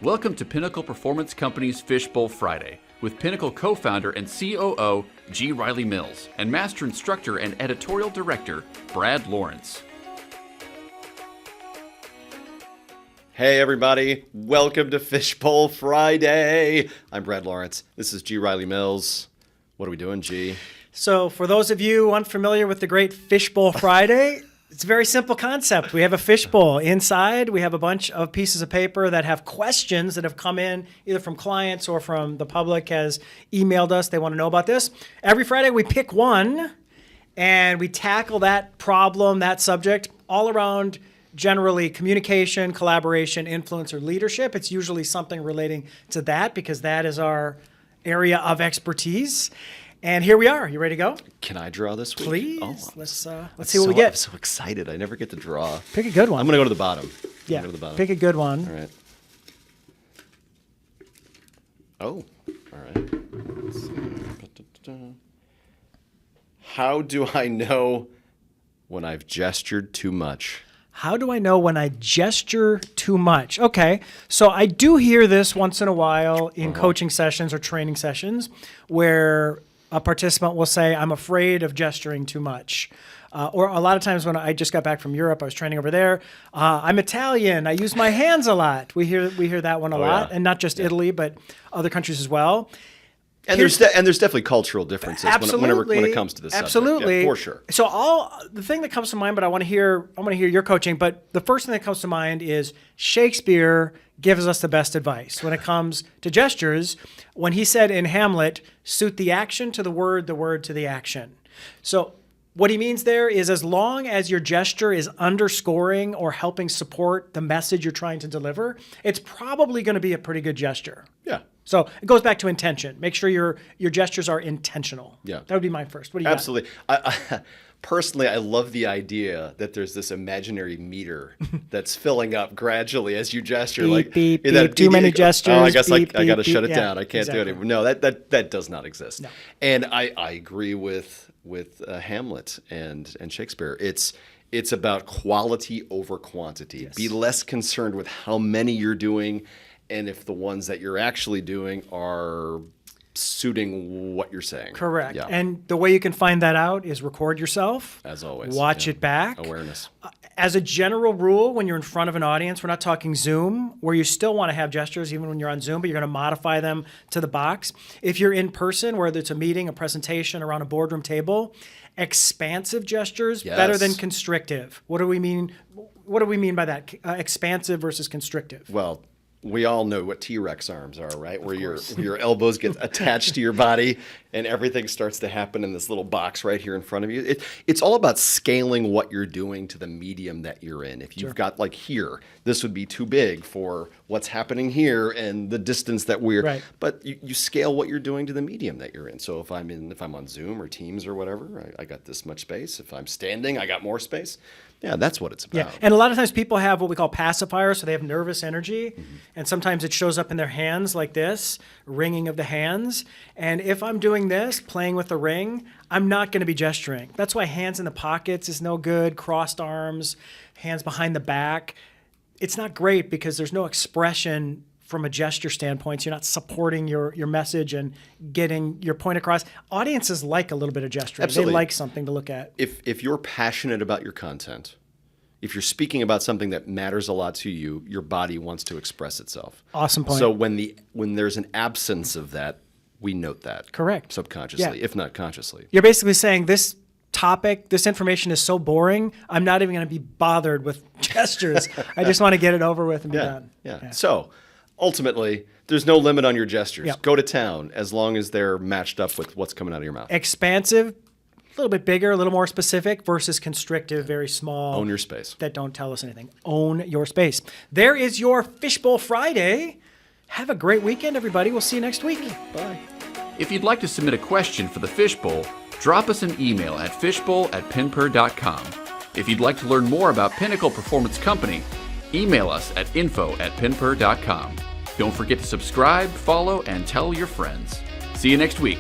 Welcome to Pinnacle Performance Company's Fishbowl Friday with Pinnacle co-founder and COO G. Riley Mills and master instructor and editorial director Brad Lawrence. Hey everybody, welcome to Fishbowl Friday. I'm Brad Lawrence. This is G. Riley Mills. What are we doing, G? So for those of you unfamiliar with the great Fishbowl Friday, it's a very simple concept. We have a fishbowl. Inside, we have a bunch of pieces of paper that have questions that have come in either from clients or from the public has emailed us. They want to know about this. Every Friday, we pick one and we tackle that problem, that subject, all around generally communication, collaboration, influence, or leadership. It's usually something relating to that because that is our area of expertise. And here we are. You ready to go? Can I draw this week? Please. Oh, Let's see what we get. I'm so excited. I never get to draw. Pick a good one. I'm going to go to the bottom. Yeah. Go to the bottom. Pick a good one. All right. Oh, all right. Let's see. How do I know when I've gestured too much? How do I know when I gesture too much? Okay, so I do hear this once in a while in coaching sessions or training sessions where a participant will say, I'm afraid of gesturing too much. Or a lot of times when I just got back from Europe, I was training over there. I'm Italian. I use my hands a lot. We hear that one a lot, yeah. And not just Italy, but other countries as well. And there's definitely cultural differences when it comes to this Absolutely. subject. Yeah, for sure. So the thing that comes to mind, but I want to hear your coaching, but the first thing that comes to mind is Shakespeare gives us the best advice when it comes to gestures when he said in Hamlet, suit the action to the word to the action. So what he means there is as long as your gesture is underscoring or helping support the message you're trying to deliver, it's probably going to be a pretty good gesture. Yeah. So it goes back to intention. Make sure your gestures are intentional. Yeah. That would be my first. What do you Absolutely. Personally, I love the idea that there's this imaginary meter that's filling up gradually as you gesture. Beep, beep, beep. Too many gestures. Oh, I guess beep, I got to beep, shut it beat. down. I can't do it anymore. No, that does not exist. No. And I agree with Hamlet and Shakespeare. It's about quality over quantity. Yes. Be less concerned with how many you're doing, and if the ones that you're actually doing are suiting what you're saying. Correct. Yeah. And the way you can find that out is record yourself. As always. Watch Yeah. it back. Awareness. As a general rule, when you're in front of an audience, we're not talking Zoom, where you still want to have gestures even when you're on Zoom, but you're going to modify them to the box. If you're in person, whether it's a meeting, a presentation, around a boardroom table, expansive gestures better than constrictive. What do we mean? What do we mean by that? Expansive versus constrictive. Well, we all know what T-Rex arms are, right? Where your elbows get attached to your body and everything starts to happen in this little box right here in front of you. It's all about scaling what you're doing to the medium that you're in. If you've got like here, this would be too big for what's happening here and the distance that we're. Right. But you scale what you're doing to the medium that you're in. So if I'm on Zoom or Teams or whatever, I got this much space. If I'm standing, I got more space. Yeah, that's what it's about. Yeah, and a lot of times people have what we call pacifiers, so they have nervous energy, and sometimes it shows up in their hands like this, wringing of the hands. And if I'm doing this, playing with the ring, I'm not going to be gesturing. That's why hands in the pockets is no good, crossed arms, hands behind the back. It's not great because there's no expression from a gesture standpoint. So you're not supporting your message and getting your point across. Audiences like a little bit of gesturing. Absolutely. They like something to look at. If you're passionate about your content, if you're speaking about something that matters a lot to you, your body wants to express itself. Awesome point. So when there's an absence of that, we note that. Correct. Subconsciously, Yeah. if not consciously. You're basically saying this topic, this information is so boring, I'm not even going to be bothered with gestures. I just want to get it over with and be done. Yeah. So ultimately, there's no limit on your gestures. Yep. Go to town as long as they're matched up with what's coming out of your mouth. Expansive, a little bit bigger, a little more specific, versus constrictive, very small. Own your space. That don't tell us anything. Own your space. There is your Fishbowl Friday. Have a great weekend, everybody. We'll see you next week. Bye. If you'd like to submit a question for the Fishbowl, drop us an email at fishbowl@pinper.com. If you'd like to learn more about Pinnacle Performance Company, email us at info@pinper.com. Don't forget to subscribe, follow, and tell your friends. See you next week.